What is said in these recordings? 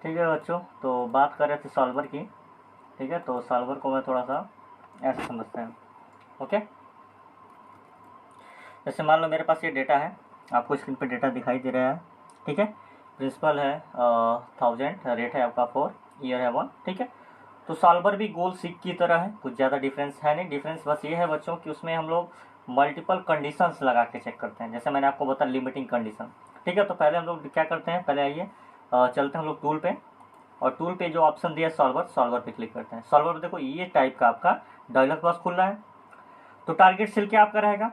ठीक है बच्चों, तो बात कर रहे थे सॉल्वर की। ठीक है, तो सॉल्वर को मैं थोड़ा सा ऐसे समझते हैं। ओके, जैसे मान लो मेरे पास ये डेटा है, आपको स्क्रीन पे डेटा दिखाई दे रहा है। ठीक है, प्रिंसिपल है 1000, रेट है आपका 4, ईयर है 1। ठीक है, तो सॉल्वर भी गोल सीक की तरह है, कुछ ज़्यादा डिफरेंस है नहीं। डिफरेंस बस ये है बच्चों कि उसमें हम लोग मल्टीपल कंडीशंस लगा के चेक करते हैं। जैसे मैंने आपको बताया लिमिटिंग कंडीशन। ठीक है, तो पहले हम लोग क्या करते हैं, पहले आइए चलते हैं हम लोग टूल पे, और टूल पे जो ऑप्शन दिया सॉल्वर, सॉल्वर पे क्लिक करते हैं। सॉल्वर पे देखो ये टाइप का आपका डायलॉग बॉक्स खुल रहा है। तो टारगेट सेल क्या आपका रहेगा,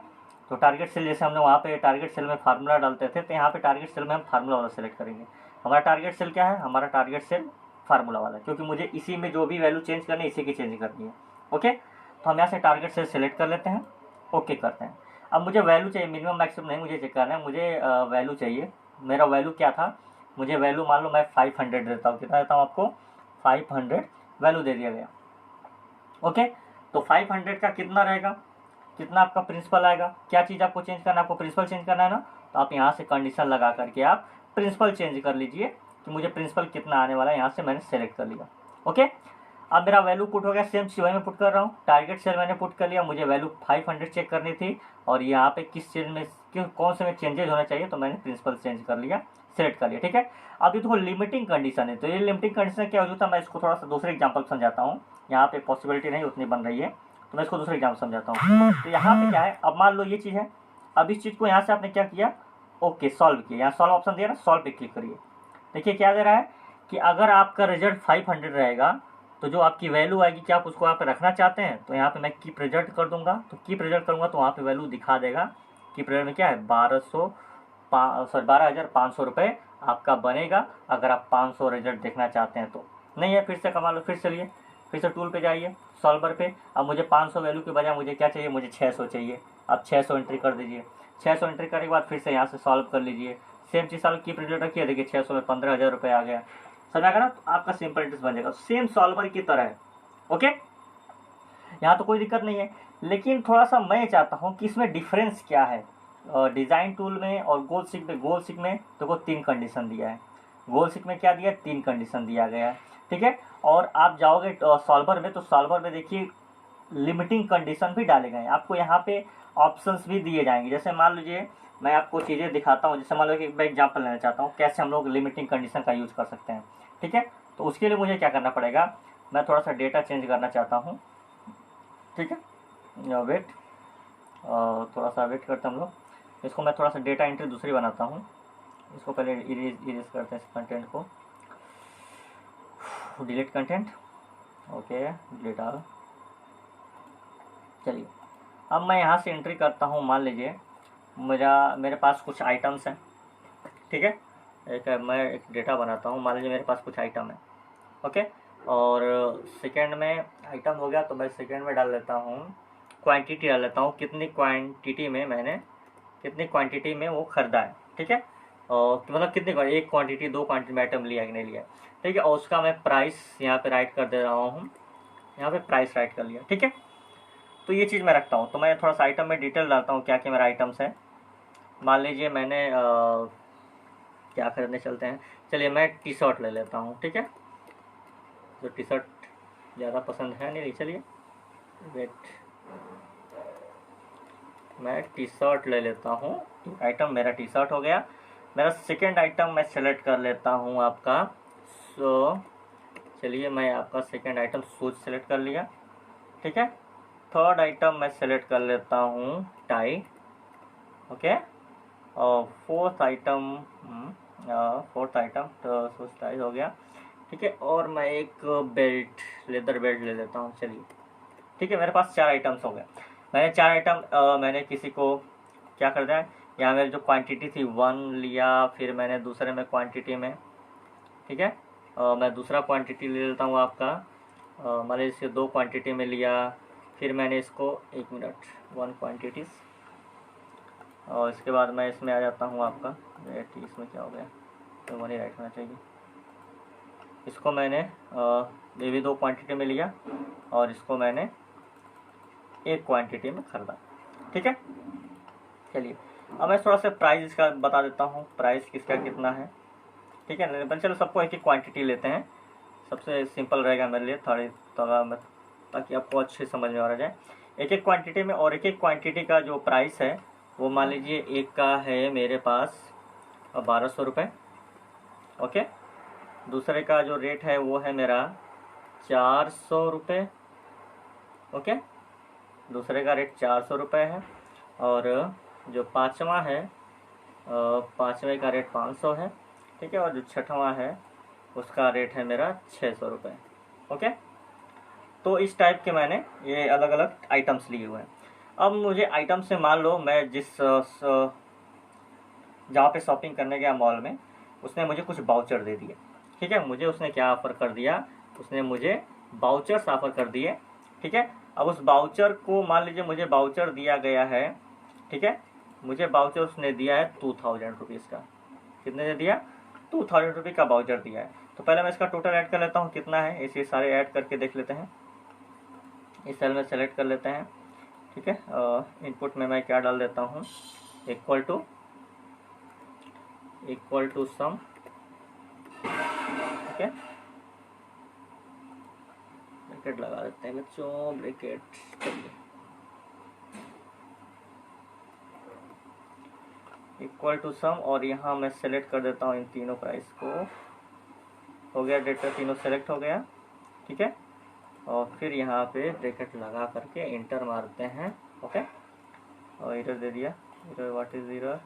तो टारगेट सेल जैसे हमने वहाँ पे टारगेट सेल में फार्मूला डालते थे, तो यहाँ पे टारगेट सेल में हम फार्मूला वाला सेलेक्ट करेंगे। हमारा टारगेट सेल क्या है, हमारा टारगेट सेल फार्मूला वाला है, क्योंकि मुझे इसी में जो भी वैल्यू चेंज करनी है इसी की चेंज करनी है। ओके, तो हम यहाँ से टारगेट सेल सेलेक्ट कर लेते हैं, ओके करते हैं। अब मुझे वैल्यू चाहिए, मिनिमम मैक्सिमम नहीं मुझे चेक करना है, मुझे वैल्यू चाहिए। मेरा वैल्यू क्या था, मुझे वैल्यू मान लो मैं 500 देता हूँ। कितना देता हूँ आपको, 500 वैल्यू दे दिया गया। ओके, तो 500 का कितना रहेगा, कितना आपका प्रिंसिपल आएगा। क्या चीज़ आपको चेंज करना है, आपको प्रिंसिपल चेंज करना है ना, तो आप यहाँ से कंडीशन लगा करके आप प्रिंसिपल चेंज कर लीजिए कि मुझे प्रिंसिपल कितना आने वाला है, यहाँ से मैंने सेलेक्ट कर लिया। ओके, अब मेरा वैल्यू पुट हो गया, सेम चीज में पुट कर रहा हूँ। टारगेट सेल मैंने पुट कर लिया, मुझे वैल्यू 500 चेक करनी थी, और यहाँ पे किस चीज में कौन से में चेंजेस होना चाहिए, तो मैंने प्रिंसिपल चेंज कर लिया, सेलेक्ट कर लिया। ठीक है, अब ये देखो लिमिटिंग कंडीशन है, तो ये लिमिटिंग कंडीशन क्या होता है, मैं इसको थोड़ा सा दूसरे एग्जाम्पल समझाता हूँ। यहाँ पे पॉसिबिलिटी नहीं उतनी बन रही है, तो मैं इसको दूसरे एग्जाम्पल समझाता हूँ। तो यहाँ पे क्या है, अब मान लो ये चीज़ है, अब इस चीज़ को यहाँ से आपने क्या किया, ओके सॉल्व किया, यहाँ सॉल्व ऑप्शन दिया ना, सॉल्व पे क्लिक करिए। देखिए क्या दे रहा है कि अगर आपका रिजल्ट 500 रहेगा, तो जो आपकी वैल्यू आएगी, क्या आप उसको यहाँ पे रखना चाहते हैं, तो यहाँ पे मैं कीप रिजल्ट कर दूंगा। तो कीप रिजल्ट करूंगा तो वहाँ पे वैल्यू दिखा देगा। कीप रिजल्ट में क्या है, 12,500 रुपये आपका बनेगा, अगर आप 500 रिजल्ट देखना चाहते हैं तो। नहीं है, फिर से कमा लो, फिर चलिए फिर से टूल पे जाइए, सॉल्वर पे। अब मुझे 500 वैल्यू के बजाय मुझे क्या चाहिए, मुझे 600 चाहिए। आप 600 एंट्री कर दीजिए। 600 एंट्री करने के बाद फिर से यहाँ से सॉल्व कर लीजिए। सेम चीज़ सॉल्व की रिजल्ट रखिए, देखिए 600 में 15,000 रुपये आ गया। समझ आ गया ना, तो आपका सिंपल इंटरेस्ट बन जाएगा, सेम सॉल्वर की तरह है। ओके, यहाँ तो कोई दिक्कत नहीं है, लेकिन थोड़ा सा मैं चाहता हूँ कि इसमें डिफरेंस क्या है डिज़ाइन टूल में और गोल सिक में। गोल सिक में देखो 3 कंडीशन दिया है, गोल सिक में क्या दिया है, 3 कंडीशन दिया गया है। ठीक है, और आप जाओगे सॉल्वर में, तो सॉल्वर में देखिए लिमिटिंग कंडीशन भी डाले गए हैं, आपको यहाँ पे ऑप्शंस भी दिए जाएंगे। जैसे मान लीजिए मैं आपको चीज़ें दिखाता हूँ, जैसे मान लो कि मैं एग्जाम्पल लेना चाहता हूँ कैसे हम लोग लिमिटिंग कंडीशन का यूज़ कर सकते हैं। ठीक है, तो उसके लिए मुझे क्या करना पड़ेगा, मैं थोड़ा सा डेटा चेंज करना चाहता हूँ। ठीक है, वेट, थोड़ा सा वेट करते हैं हम लोग। इसको मैं थोड़ा सा डेटा एंट्री दूसरी बनाता हूँ। इसको पहले इरेज करते हैं, इस कंटेंट को delete content. Okay, delete all. चलिए, अब मैं यहाँ से एंट्री करता हूँ। मान लीजिए मेरे पास कुछ आइटम्स हैं। ठीक है, मैं एक डेटा बनाता हूँ, मान लीजिए मेरे पास कुछ आइटम है। ओके, और सेकेंड में आइटम हो गया, तो मैं सेकेंड में डाल लेता हूँ क्वांटिटी, डाल लेता हूँ कितनी क्वांटिटी में वो खरीदा है। ठीक है, और मतलब कितनी, एक क्वांटिटी, 2 क्वांटिटी में आइटम लिया कि नहीं लिया। ठीक है, और उसका मैं प्राइस यहाँ पे राइट कर दे रहा हूँ, यहाँ पे प्राइस राइट कर लिया। ठीक है, तो ये चीज़ मैं रखता हूँ। तो मैं थोड़ा सा आइटम में डिटेल डालता हूँ क्या क्या मेरा आइटम्स है। मान लीजिए मैंने क्या खरीदने चलते हैं, चलिए मैं टी शर्ट ले लेता हूँ। ठीक है, तो टी शर्ट ज़्यादा पसंद है नहीं, चलिए वेट, मैं टी शर्ट ले लेता हूँ। आइटम मेरा टी शर्ट हो गया। मेरा सेकेंड आइटम मैं सेलेक्ट कर लेता हूँ आपका, सो चलिए मैं आपका सेकेंड आइटम शूज सेलेक्ट कर लिया। ठीक है, थर्ड आइटम मैं सेलेक्ट कर लेता हूँ टाई। ओके, और फोर्थ आइटम तो शूज टाई हो गया। ठीक है, और मैं एक बेल्ट, लेदर बेल्ट ले लेता हूँ। चलिए, ठीक है, मेरे पास 4 आइटम्स हो गए। मैंने 4 आइटम मैंने किसी को क्या खरीदा है, यहाँ मेरी जो क्वांटिटी थी 1 लिया, फिर मैंने दूसरे में क्वांटिटी में, ठीक है, मैं दूसरा क्वांटिटी ले लेता हूँ आपका, मैंने इसे 2 क्वांटिटी में लिया, फिर मैंने इसको 1 मिनट 1 क्वांटिटीज़, और इसके बाद मैं इसमें आ जाता हूँ आपका वेट, इसमें क्या हो गया, तो 1 ही राइट होना चाहिए। इसको मैंने ये भी 2 क्वांटिटी में लिया, और इसको मैंने 1 क्वांटिटी में खरीदा। ठीक है, चलिए अब मैं थोड़ा सा प्राइस इसका बता देता हूँ, प्राइस किसका कितना है। ठीक है। पर चलो सबको एक एक क्वांटिटी लेते हैं, सबसे सिंपल रहेगा मेरे लिए थोड़ी, ताकि आपको अच्छे समझ में आ जाए एक एक क्वांटिटी में। और एक एक क्वांटिटी का जो प्राइस है वो मान लीजिए एक का है मेरे पास 1200 रुपये, ओके। दूसरे का जो रेट है वो है मेरा 400 रुपये, ओके। दूसरे का रेट 400 रुपये है। और जो पाँचवा है, पाँचवें का रेट 500 है, ठीक है। और जो छठवां है उसका रेट है मेरा 600 रुपये, ओके। तो इस टाइप के मैंने ये अलग अलग आइटम्स लिए हुए हैं। अब मुझे आइटम से मान लो मैं जिस जहाँ पे शॉपिंग करने गया मॉल में, उसने मुझे कुछ बाउचर दे दिए, ठीक है। मुझे उसने क्या ऑफ़र कर दिया, उसने मुझे बाउचर्स ऑफ़र कर दिए, ठीक है। अब उस बाउचर को मान लीजिए मुझे बाउचर दिया गया है, ठीक है। मुझे बाउचर उसने दिया है 2000 रुपीज़ का। कितने दे दिया? 2000 रुपये का बाउचर दिया है। तो पहले मैं इसका टोटल ऐड कर लेता हूँ कितना है, इसे सारे ऐड करके देख लेते हैं। इस सेल में सेलेक्ट कर लेते हैं, ठीक है। इनपुट में मैं क्या डाल देता हूँ, इक्वल टू सम, ठीक है। ब्रैकेट लगा देते हैं बच्चों, ब्रैकेट इक्वल टू सम। और यहाँ मैं सेलेक्ट कर देता हूँ इन तीनों प्राइस को। हो गया डेटा, तीनों सेलेक्ट हो गया, ठीक है। और फिर यहाँ पे ब्रैकेट लगा करके इंटर मारते हैं, ओके। और एरर दे दिया, error what is error,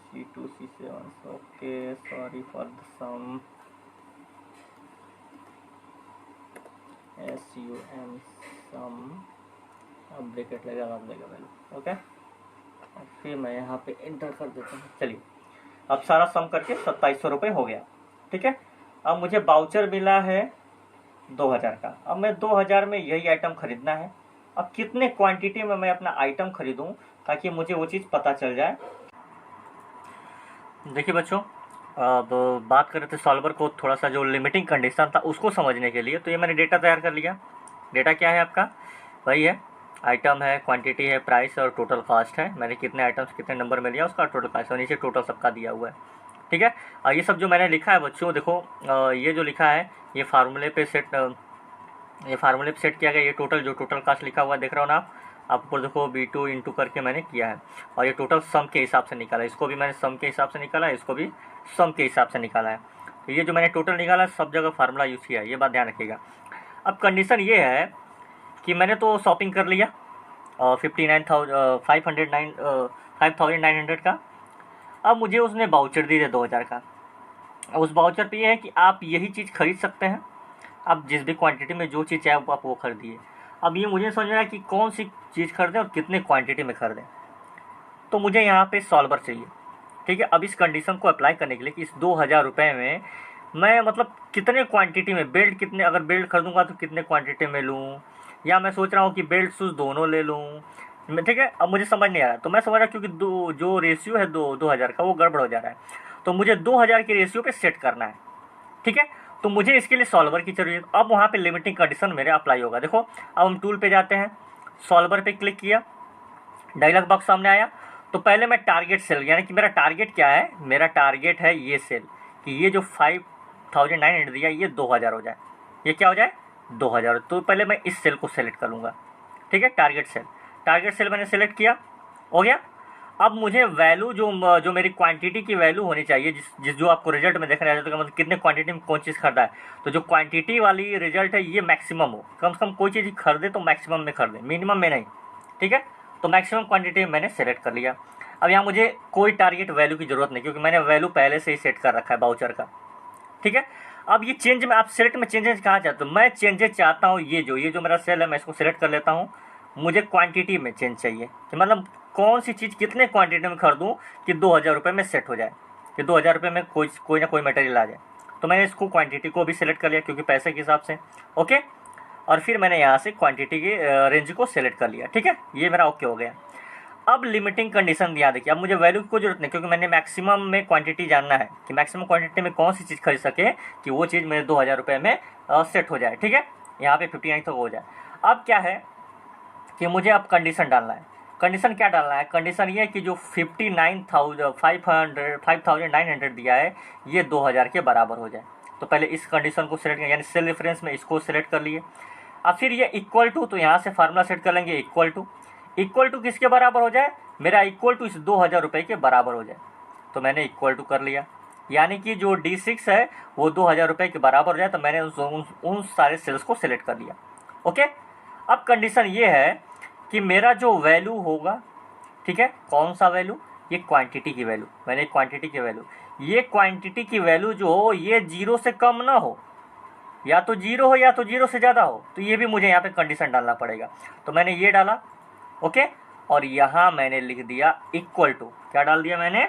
C2 C7, okay. Sorry for the sum, SUM sum, अब ब्रैकेट लगा देगा वैल्यू, ओके। और फिर मैं यहाँ पे इंटर कर देता हूँ। चलिए अब सारा सम करके 2700 रुपये हो गया, ठीक है। अब मुझे बाउचर मिला है 2000 का। अब मैं 2000 में यही आइटम खरीदना है। अब कितने क्वांटिटी में मैं अपना आइटम खरीदूं ताकि मुझे वो चीज़ पता चल जाए। देखिए बच्चों, अब बात कर रहे थे सॉल्वर को, थोड़ा सा जो लिमिटिंग कंडीशन था उसको समझने के लिए। तो ये मैंने डेटा तैयार कर लिया। डेटा क्या है आपका, वही है, आइटम है, क्वांटिटी है, प्राइस और टोटल कॉस्ट है। मैंने कितने आइटम्स कितने नंबर में लिया उसका टोटल कॉस्ट, और नीचे टोटल सबका दिया हुआ है, ठीक है। और ये सब जो मैंने लिखा है बच्चों, देखो ये जो लिखा है ये फार्मूले पे सेट किया गया। ये जो टोटल कास्ट लिखा हुआ देख रहे हो ना आप ऊपर देखो, B2 इंटू करके मैंने किया है। और ये टोटल सम के हिसाब से निकाला है, इसको भी मैंने सम के हिसाब से निकाला है, इसको भी सम के हिसाब से निकाला है। तो ये जो मैंने टोटल निकाला है सब जगह फार्मूला यूज़ किया है, ये बात ध्यान रखिएगा। अब कंडीशन ये है कि मैंने तो शॉपिंग कर लिया 5900 का। अब मुझे उसने बाउचर दी है 2000 का। अब उस बाउचर पे ये है कि आप यही चीज़ खरीद सकते हैं, आप जिस भी क्वांटिटी में जो चीज़ चाहे आप वो खरीदिए। अब ये मुझे समझ रहा है कि कौन सी चीज़ खरीदें और कितने क्वांटिटी में खरीदें। तो मुझे यहाँ पे सॉल्वर चाहिए, ठीक है। अब इस कंडीशन को अप्लाई करने के लिए कि इस 2000 रुपये में मैं मतलब कितने क्वांटिटी में बेल्ट, कितने अगर बेल्ट खरीदूँगा तो कितने क्वांटिटी में लूँ, या मैं सोच रहा हूँ कि बेल्ट शूज़ दोनों ले लूँ, ठीक है। अब मुझे समझ नहीं आ रहा, तो मैं समझ रहा क्योंकि जो रेशियो है 2000 का वो गड़बड़ हो जा रहा है। तो मुझे 2000 के रेशियो पे सेट करना है, ठीक है। तो मुझे इसके लिए सॉल्वर की जरूरत। अब वहाँ पे लिमिटिंग कंडीशन मेरे अप्लाई होगा। देखो अब हम टूल पे जाते हैं, सॉल्वर पे क्लिक किया, डायलॉग बॉक्स सामने आया। तो पहले मैं टारगेट सेल, यानी कि मेरा टारगेट क्या है, मेरा टारगेट है ये सेल कि ये जो 5900 दिया ये 2000 हो जाए, ये क्या हो जाए 2000। तो पहले मैं इस सेल को सेलेक्ट कर लूँगा, ठीक है। टारगेट सेल मैंने सेलेक्ट किया, हो गया। अब मुझे वैल्यू जो मेरी क्वांटिटी की वैल्यू होनी चाहिए, जिस जो आपको रिजल्ट में देखने आ जाता है, मतलब कितने क्वांटिटी में कौन चीज़ खरीदा है। तो जो क्वांटिटी वाली रिजल्ट है ये मैक्सिमम हो, कम से कम कोई चीज़ खरीदे तो मैक्सिमम में खरीदे, मिनिमम में नहीं, ठीक है। तो मैक्सिमम क्वांटिटी मैंने सेलेक्ट कर लिया। अब यहाँ मुझे कोई टारगेट वैल्यू की ज़रूरत नहीं, क्योंकि मैंने वैल्यू पहले से ही सेट कर रखा है बाउचर का, ठीक है। अब ये चेंज में आप सेलेक्ट में चेंजेस कहाँ चाहते हो, मैं चेंजेस चाहता हूँ ये जो मेरा सेल है मैं इसको सेलेक्ट कर लेता हूँ। मुझे क्वांटिटी में चेंज चाहिए कि मतलब कौन सी चीज़ कितने क्वांटिटी में खरीदूँ कि 2000 रुपये में सेट हो जाए, कि 2000 रुपये में कोई ना कोई मटेरियल आ जाए। तो मैंने इसको क्वांटिटी को भी सिलेक्ट कर लिया क्योंकि पैसे के हिसाब से, ओके। और फिर मैंने यहाँ से क्वांटिटी के रेंज को सिलेक्ट कर लिया, ठीक है। ये मेरा ओके हो गया। अब लिमिटिंग कंडीशन दिया, देखिए अब मुझे वैल्यू की कोई जरूरत नहीं, क्योंकि मैंने मैक्सिमम में क्वांटिटी जानना है कि मैक्सिमम क्वांटिटी में कौन सी चीज़ खरीद सके कि वो चीज़ मेरे 2000 रुपये में सेट हो जाए, ठीक है। यहाँ पे 59 तक हो जाए। अब क्या है कि मुझे अब कंडीशन डालना है। कंडीशन क्या डालना है, कंडीशन ये है कि जो 59,900 दिया है ये 2000 के बराबर हो जाए। तो पहले इस कंडीशन को सिलेक्ट यानी सेल रेफरेंस में इसको सिलेक्ट कर लिए। अब फिर ये इक्वल टू, तो यहाँ से फार्मूला सेट कर लेंगे इक्वल टू किसके बराबर हो जाए, मेरा इक्वल टू इस 2000 रुपये के बराबर हो जाए। तो मैंने इक्वल टू कर लिया, यानी कि जो D6 है वो 2000 रुपये के बराबर हो जाए। तो मैंने उन सारे सेल्स को सिलेक्ट कर लिया। ओके, अब कंडीशन ये है कि मेरा जो वैल्यू होगा, ठीक है, कौन सा वैल्यू, ये क्वांटिटी की वैल्यू, मैंने क्वांटिटी की वैल्यू, ये क्वांटिटी की वैल्यू जो हो ये 0 से कम ना हो, या तो 0 हो या तो 0 से ज़्यादा हो। तो ये भी मुझे यहाँ पे कंडीशन डालना पड़ेगा। तो मैंने ये डाला, ओके, और यहाँ मैंने लिख दिया इक्वल टू, क्या डाल दिया मैंने,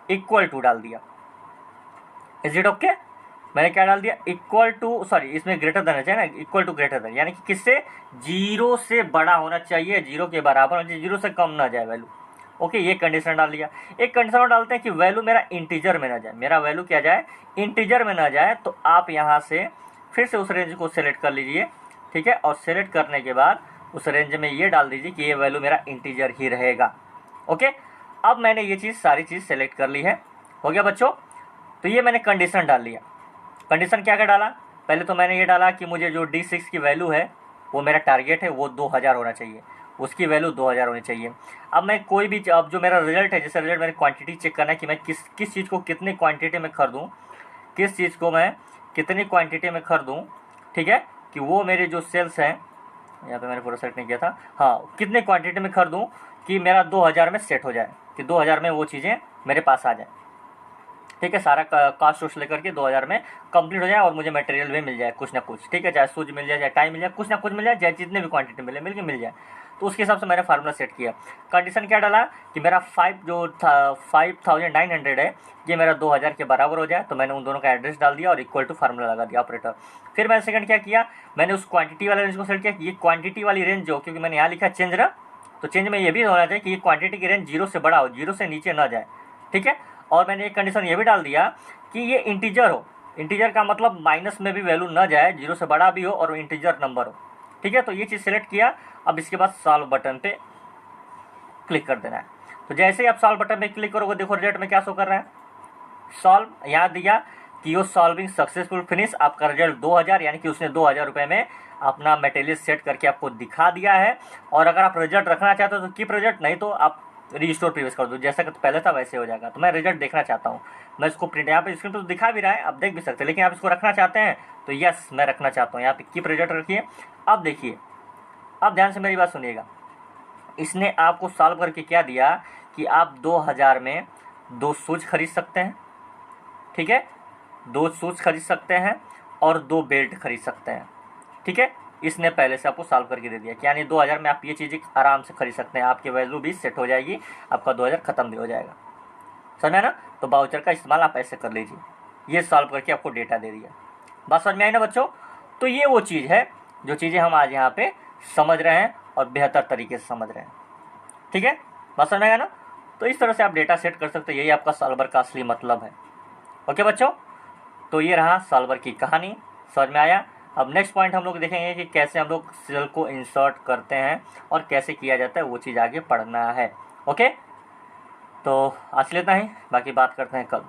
इक्वल टू डाल दिया। Is it okay? मैंने क्या डाल दिया, इक्वल टू, सॉरी इसमें ग्रेटर देन चाहिए ना, इक्वल टू ग्रेटर देन, यानी कि किससे, 0 से बड़ा होना चाहिए, 0 के बराबर होना चाहिए, 0 से कम ना जाए वैल्यू। ओके, ये कंडीशन डाल दिया। एक कंडीशन और डालते हैं कि वैल्यू मेरा इंटीजर में ना जाए, मेरा वैल्यू क्या जाए, इंटीजर में ना जाए। तो आप यहाँ से फिर से उस रेंज को सिलेक्ट कर लीजिए, ठीक है, और सिलेक्ट करने के बाद उस रेंज में ये डाल दीजिए कि ये वैल्यू मेरा इंटीजर ही रहेगा। ओके, अब मैंने ये चीज़ सारी चीज़ सेलेक्ट कर ली है, हो गया बच्चों। तो ये मैंने कंडीशन डाल लिया। कंडीशन क्या क्या डाला, पहले तो मैंने ये डाला कि मुझे जो D6 की वैल्यू है वो मेरा टारगेट है वो 2000 होना चाहिए, उसकी वैल्यू 2000 होनी चाहिए। अब मैं कोई भी, अब जो मेरा रिजल्ट है, जैसे रिजल्ट मेरी क्वांटिटी चेक करना है कि मैं किस चीज़ को कितनी क्वांटिटी में खरीदूँ, किस चीज़ को मैं कितनी क्वांटिटी में खरीदूँ, ठीक है, कि वो मेरे जो सेल्स हैं, यहाँ पे मैंने पूरा सेट नहीं किया था, हाँ, कितने क्वांटिटी में खरीदूँ कि मेरा 2000 में सेट हो जाए, कि 2000 में वो चीज़ें मेरे पास आ जाए, ठीक है, सारा कास्ट वोस्ट लेकर के 2000 में कंप्लीट हो जाए और मुझे मटेरियल भी मिल जाए कुछ ना कुछ, ठीक है, चाहे सूज मिल जाए, चाहे टाइम मिल जाए, कुछ ना कुछ मिल जाए, चाहे जितने भी क्वांटिटी मिल जाए। तो उसके हिसाब से मैंने फार्मूला सेट किया। कंडीशन क्या डाला कि मेरा 5900 है ये मेरा 2000 के बराबर हो जाए। तो मैंने उन दोनों का एड्रेस डाल दिया और इक्वल टू फार्मूला लगा दिया ऑपरेटर। फिर मैंने सेकंड क्या किया, मैंने उस क्वांटिटी वाले रेंज को सेलेक्ट किया। ये क्वांटिटी वाली रेंज जो, क्योंकि मैंने यहाँ लिखा चेंज ना, तो चेंज में ये भी होना चाहिए कि ये क्वांटिटी की रेंज 0 से बड़ा हो, 0 से नीचे ना जाए, ठीक है। और मैंने एक कंडीशन ये भी डाल दिया कि ये इंटीजर हो, इंटीजर का मतलब माइनस में भी वैल्यू ना जाए, 0 से बड़ा भी हो और इंटीजर नंबर हो, ठीक है। तो ये चीज़ सेलेक्ट किया। अब इसके बाद सॉल्व बटन पे क्लिक कर देना है। तो जैसे ही आप सॉल्व बटन पे क्लिक करोगे, देखो रिजल्ट में क्या शो कर रहा है, सॉल्व, यहाँ दिया कि यो सॉल्विंग सक्सेसफुल फिनिश, आपका रिजल्ट 2000, यानी कि उसने 2000 रुपये में अपना मटेरियल सेट करके आपको दिखा दिया है। और अगर आप रिजल्ट रखना चाहते हो तो कीप रिजल्ट, नहीं तो आप रिस्टोर प्रीवियस कर दो, जैसा कि पहले था वैसे हो जाएगा। तो मैं रिजल्ट देखना चाहता हूँ, मैं इसको प्रिंट, यहाँ पे स्क्रीन पर तो दिखा भी रहा है, आप देख भी सकते हैं, लेकिन आप इसको रखना चाहते हैं तो यस मैं रखना चाहता हूँ, यहाँ पे कीप रिजल्ट रखिए। अब देखिए, अब ध्यान से मेरी बात सुनिएगा, इसने आपको सॉल्व करके क्या दिया कि आप 2000 में 2 शूज खरीद सकते हैं, ठीक है, 2 शूज खरीद सकते हैं और 2 बेल्ट खरीद सकते हैं, ठीक है। इसने पहले से आपको सॉल्व करके दे दिया कि यानी 2000 में आप ये चीज़ें आराम से खरीद सकते हैं, आपकी वैल्यू भी सेट हो जाएगी, आपका 2000 खत्म भी हो जाएगा, समझा ना। तो बाउचर का इस्तेमाल आप ऐसे कर लीजिए, ये सॉल्व करके आपको डेटा दे दिया। बात समझ में आई ना बच्चों। तो ये वो चीज़ है जो चीज़ें हम आज यहाँ पे समझ रहे हैं और बेहतर तरीके से समझ रहे हैं, ठीक है, बात समझ में आएगा ना। तो इस तरह से आप डेटा सेट कर सकते हैं, यही आपका सॉल्वर का असली मतलब है। ओके बच्चों, तो ये रहा सॉल्वर की कहानी, समझ में आया। अब नेक्स्ट पॉइंट हम लोग देखेंगे कि कैसे हम लोग सेल को इंसर्ट करते हैं और कैसे किया जाता है, वो चीज़ आगे पढ़ना है। ओके, तो आज लेता है, बाकी बात करते हैं कल।